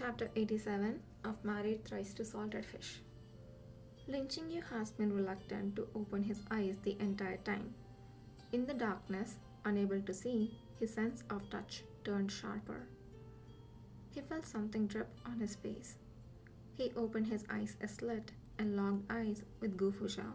Chapter 87 of Married Thrice to Salted Fish. Lin Qingyu has been reluctant to open his eyes the entire time. In the darkness, unable to see, his sense of touch turned sharper. He felt something drip on his face. He opened his eyes a slit and locked eyes with Gu Fuzhao.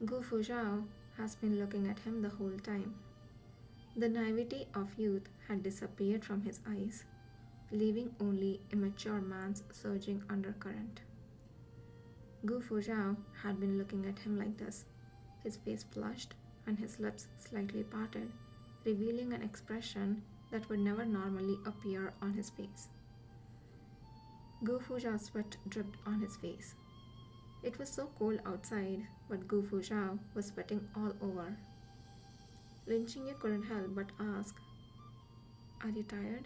Gu Fuzhao has been looking at him the whole time. The naivety of youth had disappeared from his eyes, leaving only a mature man's surging undercurrent. Gu Fuzhao had been looking at him like this, his face flushed and his lips slightly parted, revealing an expression that would never normally appear on his face. Gu Fuzhao's sweat dripped on his face. It was so cold outside, but Gu Fuzhao was sweating all over. Lin Qingyu couldn't help but ask, "Are you tired?"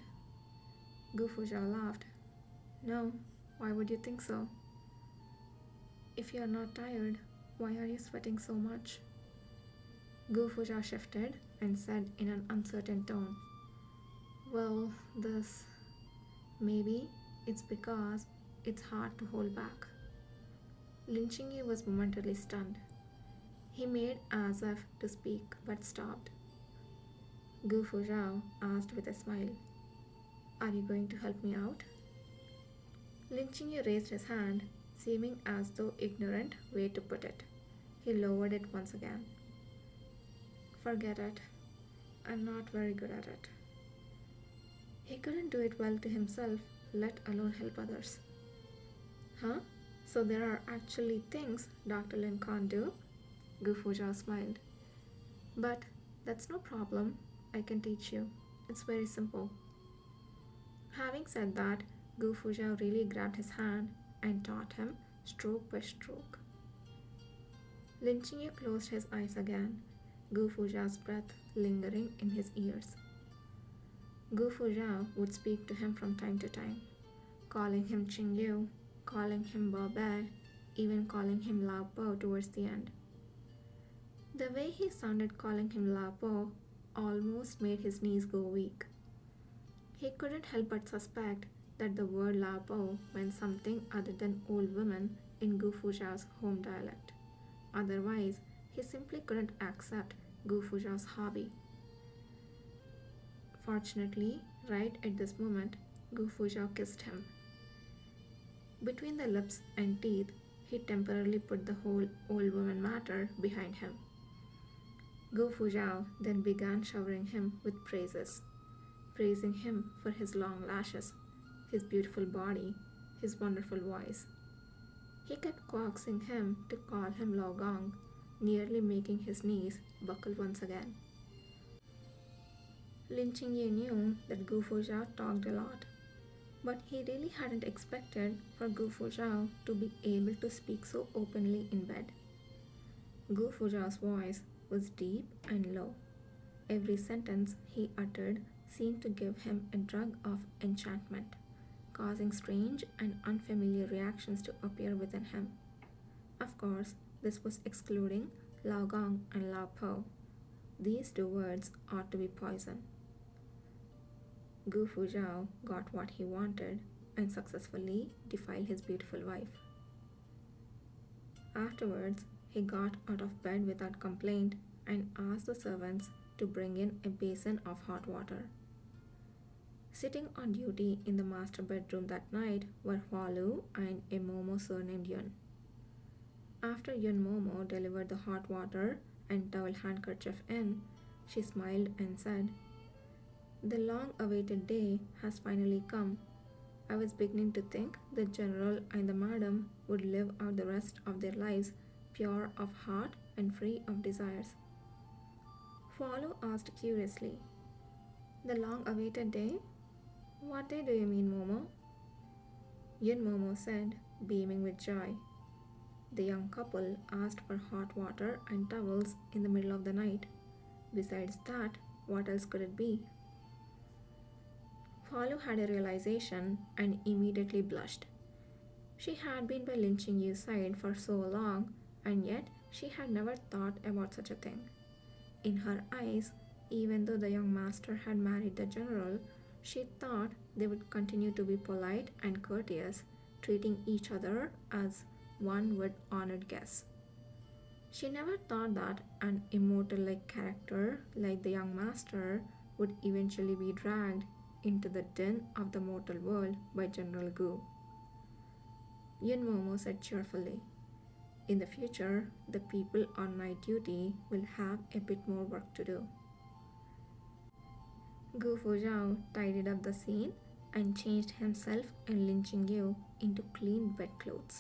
Gu Fuzhao laughed. "No, why would you think so?" "If you are not tired, why are you sweating so much?" Gu Fuzhao shifted and said in an uncertain tone, "Well, maybe it's because it's hard to hold back." Lin Qingyu was momentarily stunned. He made as if to speak but stopped. Gu Fuzhao asked with a smile, "Are you going to help me out?" Lin Qingyu raised his hand, seeming as though ignorant way to put it. He lowered it once again. "Forget it. I'm not very good at it." He couldn't do it well to himself, let alone help others. "Huh? So there are actually things Dr. Lin can't do?" Gu Fuzhao smiled. "But that's no problem. I can teach you. It's very simple." Having said that, Gu Fuzhao really grabbed his hand and taught him stroke by stroke. Lin Qingyu closed his eyes again, Gu Fuzhao's breath lingering in his ears. Gu Fuzhao would speak to him from time to time, calling him Qingyu, calling him Bear, even calling him Lao Po towards the end. The way he sounded calling him Lao Po almost made his knees go weak. He couldn't help but suspect that the word Lao Po meant something other than old woman in Gu Fuzhao's home dialect. Otherwise, he simply couldn't accept Gu Fuzhao's hobby. Fortunately, right at this moment, Gu Fuzhao kissed him. Between the lips and teeth, he temporarily put the whole old woman matter behind him. Gu Fuzhao then began showering him with praises, praising him for his long lashes, his beautiful body, his wonderful voice. He kept coaxing him to call him Lao Gong, nearly making his knees buckle once again. Lin Qingyu knew that Gu Fuzhao talked a lot, but he really hadn't expected for Gu Fuzhao to be able to speak so openly in bed. Gu Fuzhao's voice was deep and low. Every sentence he uttered seemed to give him a drug of enchantment, causing strange and unfamiliar reactions to appear within him. Of course, this was excluding Lao Gong and Lao Po. These two words ought to be poison. Gu Fuzhao got what he wanted and successfully defiled his beautiful wife. Afterwards, he got out of bed without complaint and asked the servants to bring in a basin of hot water. Sitting on duty in the master bedroom that night were Hua Lu and a Momo surnamed Yun. After Yun Momo delivered the hot water and towel handkerchief in, she smiled and said, "The long-awaited day has finally come. I was beginning to think the general and the madam would live out the rest of their lives pure of heart and free of desires." Hua Lu asked curiously, "The long-awaited day? What day do you mean, Momo?" Yun Momo said, beaming with joy. The young couple asked for hot water and towels in the middle of the night. Besides that, what else could it be? Hua Lu had a realization and immediately blushed. She had been by Lin Qingyu's side for so long, and yet she had never thought about such a thing. In her eyes, even though the young master had married the general, She thought they would continue to be polite and courteous, treating each other as one would honored guests. She never thought that an immortal like character like the young master would eventually be dragged into the den of the mortal world by General Gu. Yun Momo said cheerfully, "In the future, the people on my duty will have a bit more work to do." Gu Fuzhao tidied up the scene and changed himself and Lin Qingyu into clean bedclothes.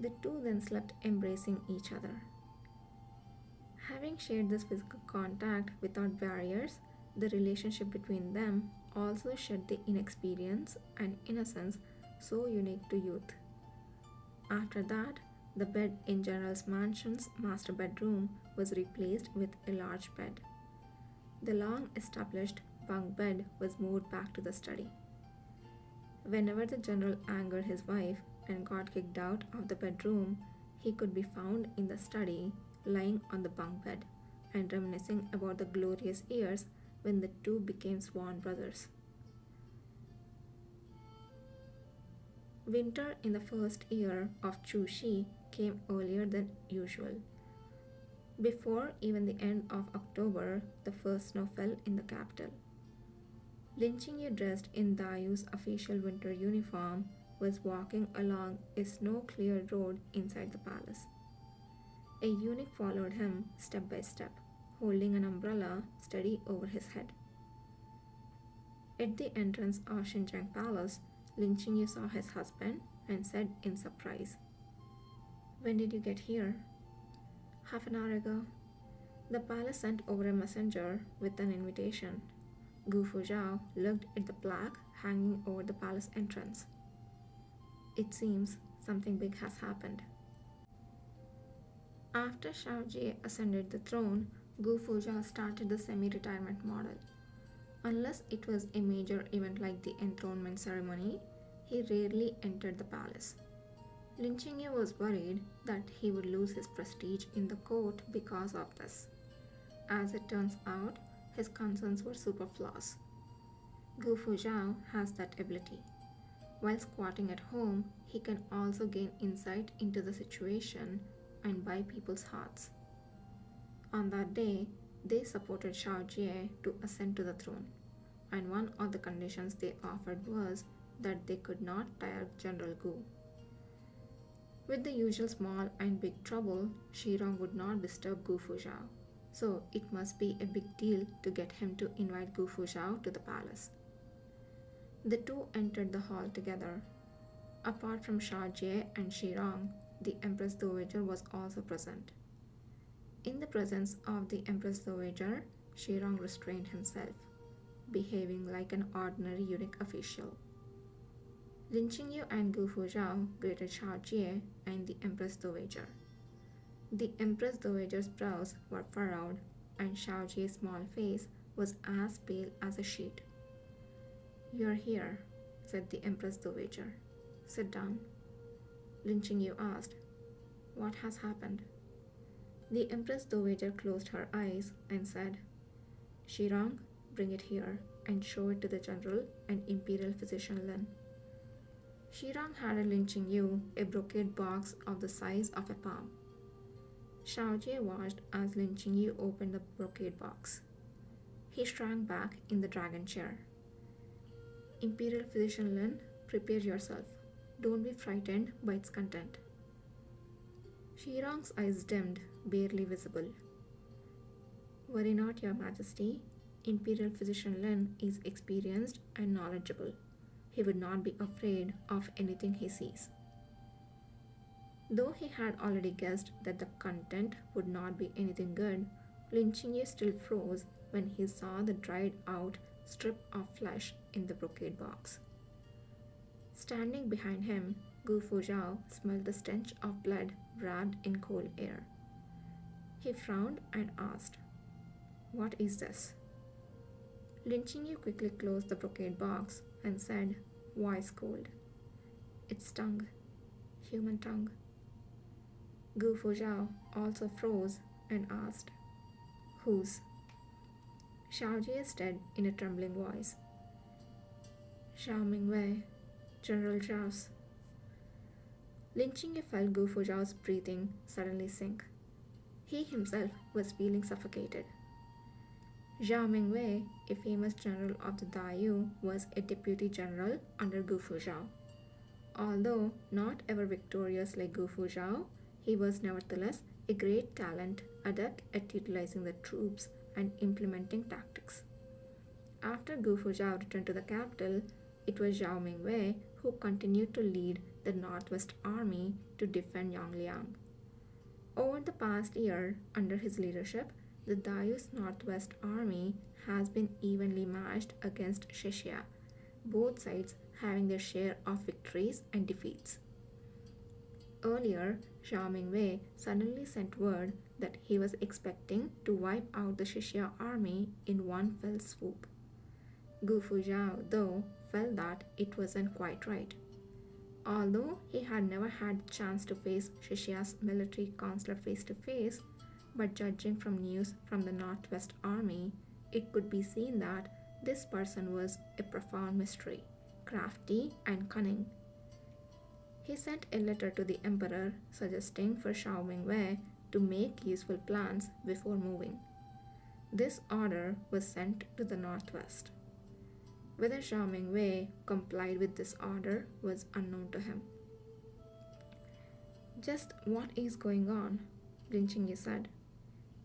The two then slept embracing each other. Having shared this physical contact without barriers, the relationship between them also shed the inexperience and innocence so unique to youth. After that, the bed in General's mansion's master bedroom was replaced with a large bed. The long established bunk bed was moved back to the study. Whenever the general angered his wife and got kicked out of the bedroom, he could be found in the study, lying on the bunk bed and reminiscing about the glorious years when the two became sworn brothers. Winter in the first year of Chu Shi came earlier than usual. Before even the end of October, the first snow fell in the capital. Lin Qingyu, dressed in Dayu's official winter uniform, was walking along a snow-cleared road inside the palace. A eunuch followed him step by step, holding an umbrella steady over his head. At the entrance of Xinjiang Palace, Lin Qingyu saw his husband and said in surprise, "When did you get here?" "Half an hour ago." The palace sent over a messenger with an invitation. Gu Fuzhao looked at the plaque hanging over the palace entrance. "It seems something big has happened." After Shao Jie ascended the throne, Gu Fuzhao started the semi-retirement model. Unless it was a major event like the enthronement ceremony, he rarely entered the palace. Lin Qingyu was worried that he would lose his prestige in the court because of this. As it turns out, his concerns were superfluous. Gu Fuzhao has that ability. While squatting at home, he can also gain insight into the situation and buy people's hearts. On that day, they supported Shao Jie to ascend to the throne, and one of the conditions they offered was that they could not tire General Gu. With the usual small and big trouble, Shirong would not disturb Gu Fuzhao, so it must be a big deal to get him to invite Gu Fuzhao to the palace. The two entered the hall together. Apart from Shao Jie and Shirong, the Empress Dowager was also present. In the presence of the Empress Dowager, Shirong restrained himself, behaving like an ordinary eunuch official. Lin Qingyu and Gu Fuzhao greeted Shao Jie and the Empress Dowager. The Empress Dowager's brows were furrowed, and Shao Jie's small face was as pale as a sheet. "You're here," said the Empress Dowager. "Sit down." Lin Qingyu asked, "What has happened?" The Empress Dowager closed her eyes and said, "Shirong, bring it here and show it to the general and imperial physician Lin." Shirong handed Lin Qingyu a brocade box of the size of a palm. Shao Jie watched as Lin Qingyu opened the brocade box. He shrank back in the dragon chair. "Imperial physician Lin, prepare yourself. Don't be frightened by its content." Shirong's eyes dimmed, barely visible. "Worry not, Your Majesty. Imperial physician Lin is experienced and knowledgeable. He would not be afraid of anything he sees." Though he had already guessed that the content would not be anything good, Lin Qingyu still froze when he saw the dried out strip of flesh in the brocade box. Standing behind him, Gu Fuzhao smelled the stench of blood wrapped in cold air. He frowned and asked, "What is this?" Lin Qingyu quickly closed the brocade box and said, voice cold, "It's tongue. Human tongue." Gu Fuzhao also froze and asked, "Whose?" Shao Jie said in a trembling voice, Zhao Mingwei, General Zhao's. Lin Qingye felt Gu Fuzhao's breathing suddenly sink. He himself was feeling suffocated. Zhao Mingwei, a famous general of the Dayu, was a deputy general under Gu Fuzhao. Although not ever victorious like Gu Fuzhao, he was nevertheless a great talent, adept at utilizing the troops and implementing tactics. After Gu Fuzhao returned to the capital, it was Zhao Mingwei who continued to lead the Northwest Army to defend Yongliang. Over the past year, under his leadership, the Dayu's Northwest Army has been evenly matched against Shishya, both sides having their share of victories and defeats. Earlier, Zhao Mingwei suddenly sent word that he was expecting to wipe out the Shishya army in one fell swoop. Gu Fuzhao, though, felt that it wasn't quite right. Although he had never had the chance to face Shishya's military counselor face to face, but judging from news from the Northwest Army, it could be seen that this person was a profound mystery, crafty and cunning. He sent a letter to the emperor suggesting for Zhao Mingwei to make useful plans before moving. This order was sent to the northwest. Whether Zhao Mingwei complied with this order was unknown to him. Just what is going on? Lin Qingye said.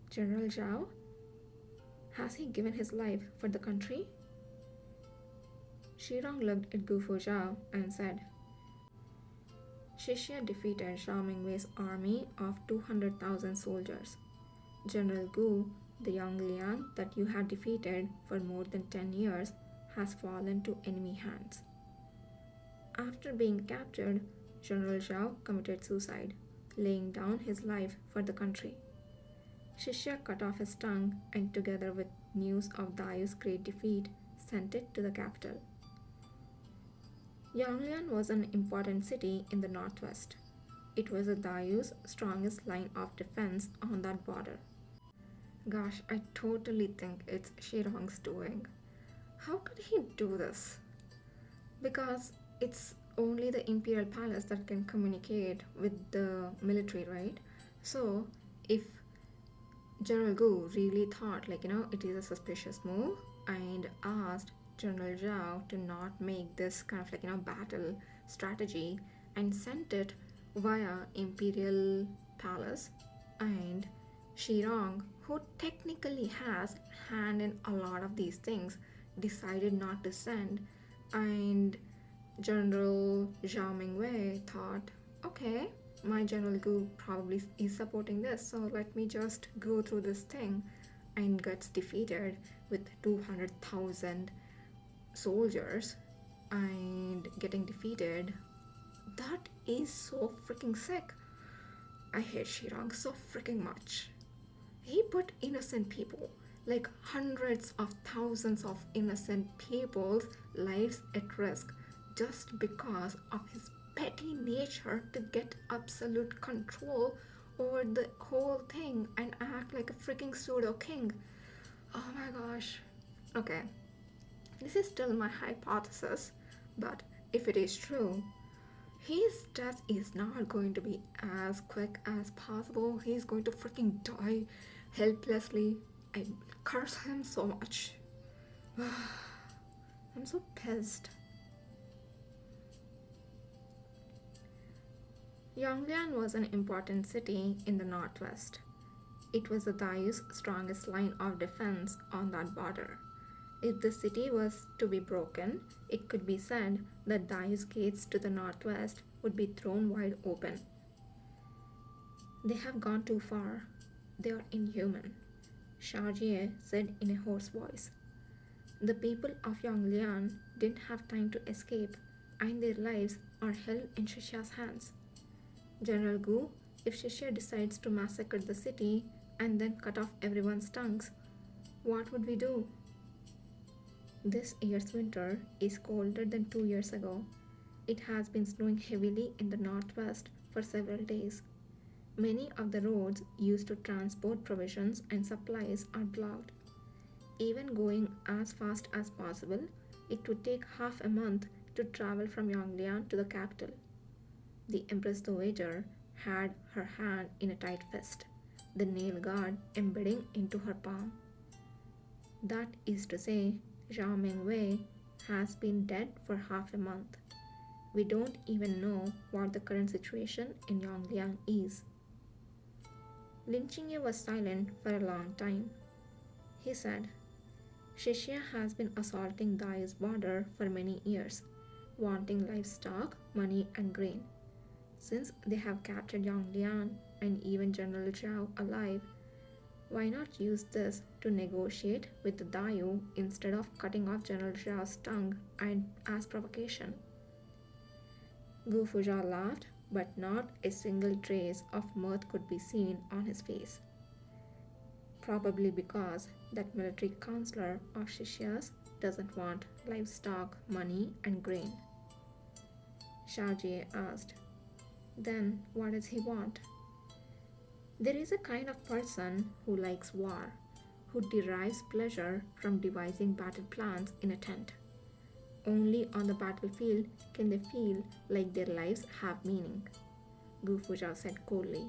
General Zhao? Has he given his life for the country? Shirong looked at Gu Fuzhao and said, Shishya defeated Zhao Mingwei's army of 200,000 soldiers. General Gu, the Yongliang that you have defeated for more than 10 years, has fallen to enemy hands. After being captured, General Zhao committed suicide, laying down his life for the country. Shishya cut off his tongue and, together with news of Dayu's great defeat, sent it to the capital. Yonglian was an important city in the northwest. It was the Dayu's strongest line of defense on that border. Gosh, I totally think it's Shirong's doing. How could he do this? Because it's only the Imperial Palace that can communicate with the military, right? So, if General Gu really thought, it is a suspicious move and asked General Zhao to not make this kind of battle strategy and sent it via Imperial Palace, and Shirong, who technically has hand in a lot of these things, decided not to send, and General Zhao Mingwei thought, okay, my General Gu probably is supporting this, so let me just go through this thing, and gets defeated with 200,000 soldiers and getting defeated. That is so freaking sick. I hate Shirong so freaking much. He put innocent people, like hundreds of thousands of innocent people's lives at risk just because of his petty nature to get absolute control over the whole thing and act like a freaking pseudo king. Oh my gosh. Okay, this is still my hypothesis, but if it is true, his death is not going to be as quick as possible. He's going to freaking die helplessly. I curse him so much. I'm so pissed. Yonglian was an important city in the northwest. It was the Dayu's strongest line of defense on that border. If the city was to be broken, it could be said that Dayu's gates to the northwest would be thrown wide open. They have gone too far. They are inhuman, Xiaojie said in a hoarse voice. The people of Yonglian didn't have time to escape, and their lives are held in Shishya's hands. General Gu, if Shishya decides to massacre the city and then cut off everyone's tongues, what would we do? This year's winter is colder than 2 years ago. It has been snowing heavily in the northwest for several days. Many of the roads used to transport provisions and supplies are blocked. Even going as fast as possible, it would take half a month to travel from Yonglian to the capital. The Empress Dowager had her hand in a tight fist, the nail guard embedding into her palm. That is to say, Zhao Mengwei has been dead for half a month. We don't even know what the current situation in Yongliang is. Lin Qingye was silent for a long time. He said, Shishya has been assaulting Dai's border for many years, wanting livestock, money, and grain. Since they have captured Yonglian and even General Zhao alive, why not use this to negotiate with the Dayu instead of cutting off General Zhao's tongue and as provocation? Gu Fuzhao laughed, but not a single trace of mirth could be seen on his face. Probably because that military counselor of Shishya's doesn't want livestock, money, and grain. Xiaojie asked, Then what does he want? There is a kind of person who likes war, who derives pleasure from devising battle plans in a tent. Only on the battlefield can they feel like their lives have meaning, Gu Fuzhao said coldly.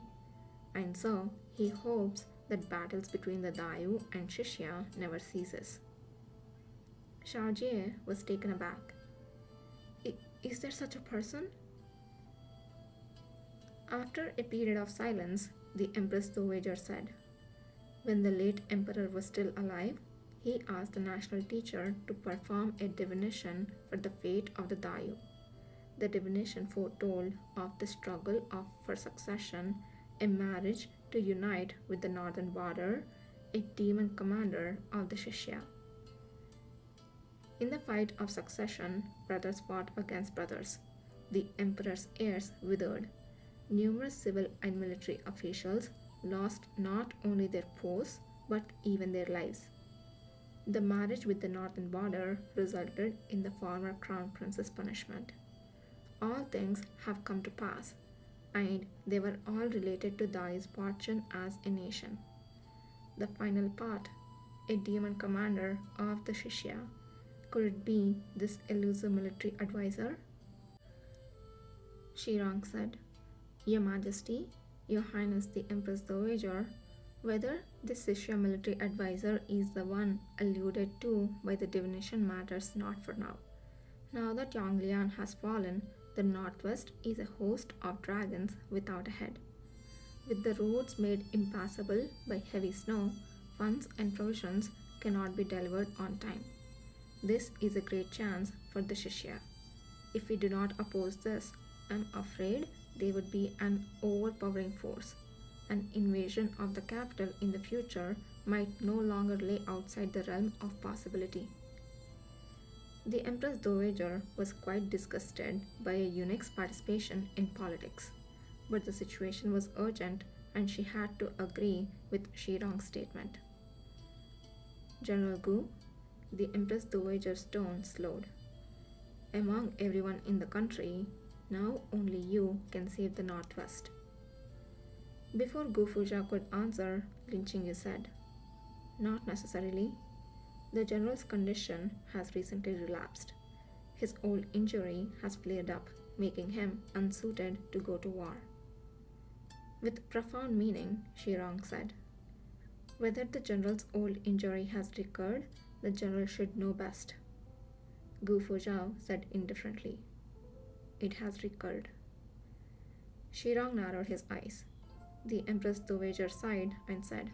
And so he hopes that battles between the Dayu and Shishya never ceases. Xiaojie was taken aback. Is there such a person? After a period of silence, the Empress Dowager said, When the late emperor was still alive, he asked the national teacher to perform a divination for the fate of the Dayu. The divination foretold of the struggle for succession, a marriage to unite with the northern border, a demon commander of the Shishya. In the fight of succession, brothers fought against brothers. The emperor's heirs withered. Numerous civil and military officials lost not only their posts but even their lives. The marriage with the northern border resulted in the former crown prince's punishment. All things have come to pass, and they were all related to Dai's fortune as a nation. The final part, a demon commander of the Shishya. Could it be this elusive military advisor? Shirang said, Your Majesty, Your Highness the Empress Dowager, whether this Shishya military advisor is the one alluded to by the divination matters not for now. Now that Yonglian has fallen, the northwest is a host of dragons without a head. With the roads made impassable by heavy snow, funds and provisions cannot be delivered on time. This is a great chance for the Shishya. If we do not oppose this, I am afraid they would be an overpowering force. An invasion of the capital in the future might no longer lay outside the realm of possibility. The Empress Dowager was quite disgusted by a eunuch's participation in politics, but the situation was urgent and she had to agree with Shirong's statement. General Gu, the Empress Dowager's tone slowed. Among everyone in the country, now only you can save the Northwest. Before Gu Fuzhao could answer, Lin Qingye said, Not necessarily. The general's condition has recently relapsed. His old injury has flared up, making him unsuited to go to war. With profound meaning, Shirong said, Whether the general's old injury has recurred, the general should know best. Gu Fuzhao said indifferently, It has recurred. Shirong narrowed his eyes. The Empress Dowager sighed and said,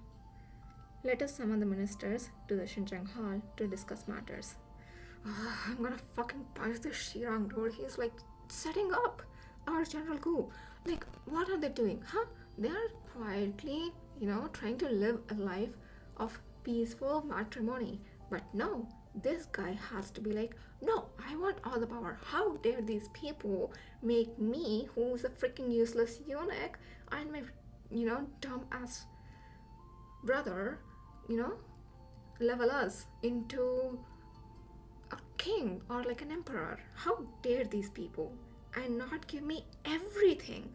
Let us summon the ministers to the Xinjiang Hall to discuss matters. I'm gonna fucking punch this Shirang dude. He's like setting up our General Gu. Like, what are they doing? Huh? They are quietly, trying to live a life of peaceful matrimony. But no, this guy has to be like, no, I want all the power. How dare these people make me, who's a freaking useless eunuch, and my, dumb ass brother, level us into a king or like an emperor. How dare these people and not give me everything?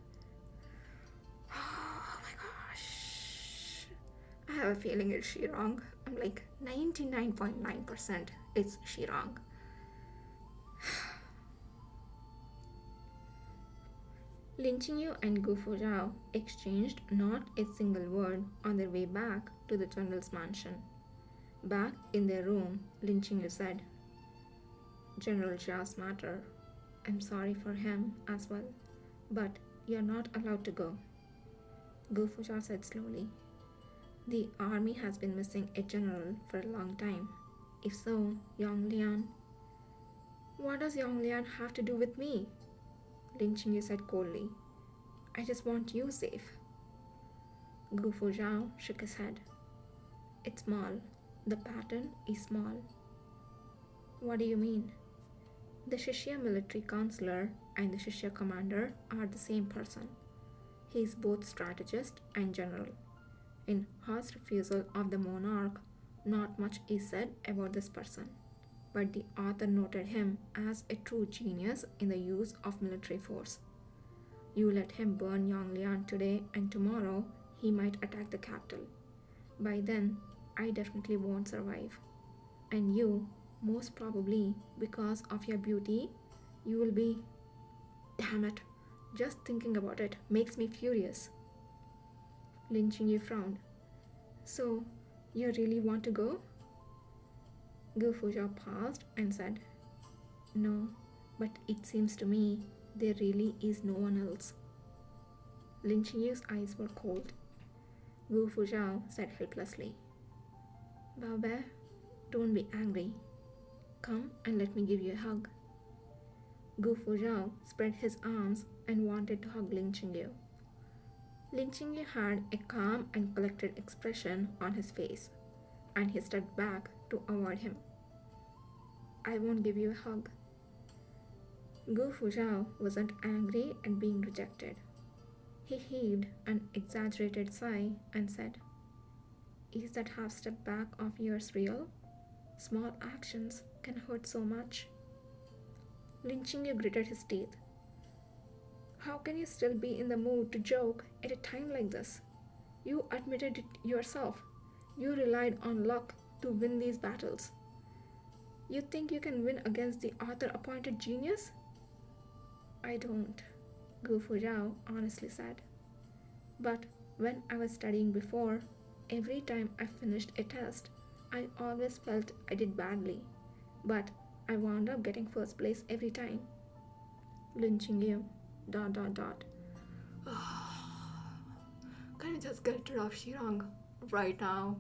Oh my gosh. I have a feeling it's Shirong. I'm like 99.9% it's Shirong. Lin Qingyu and Gu Fuzhao exchanged not a single word on their way back to the general's mansion. Back in their room, Lin Qingyu said, General Jia's matter. I'm sorry for him as well, but you're not allowed to go. Gu Fuzhao said slowly, the army has been missing a general for a long time. If so, Yang Lian. What does Yang Lian have to do with me? Lin Qingyu said coldly. I just want you safe. Gu Fuzhao shook his head. It's small. The pattern is small. What do you mean? The Shishya military counselor and the Shishya commander are the same person. He is both strategist and general. In harsh refusal of the monarch, not much is said about this person, but the author noted him as a true genius in the use of military force. You let him burn Yonglian today and tomorrow he might attack the capital. By then, I definitely won't survive. And you, most probably because of your beauty, you will be... Damn it, just thinking about it makes me furious. Lin Qingyu frowned. So, you really want to go? Gu Fuzhao paused and said, No, but it seems to me there really is no one else. Lin Qingyu's eyes were cold. Gu Fuzhao said helplessly, Bao Bei, don't be angry. Come and let me give you a hug. Gu Fuzhao spread his arms and wanted to hug Lin Qingyu. Lin Qingyu had a calm and collected expression on his face, and he stepped back to avoid him. I won't give you a hug. Gu Fuzhao wasn't angry at being rejected. He heaved an exaggerated sigh and said, Is that half step back of yours real? Small actions can hurt so much. Lin Qingyu gritted his teeth. How can you still be in the mood to joke at a time like this? You admitted it yourself. You relied on luck to win these battles. You think you can win against the author-appointed genius? I don't, Gu Fuzhao honestly said. But when I was studying before, every time I finished a test, I always felt I did badly. But I wound up getting first place every time. Lin Qingyu, ... Can you just get rid of Shirang right now?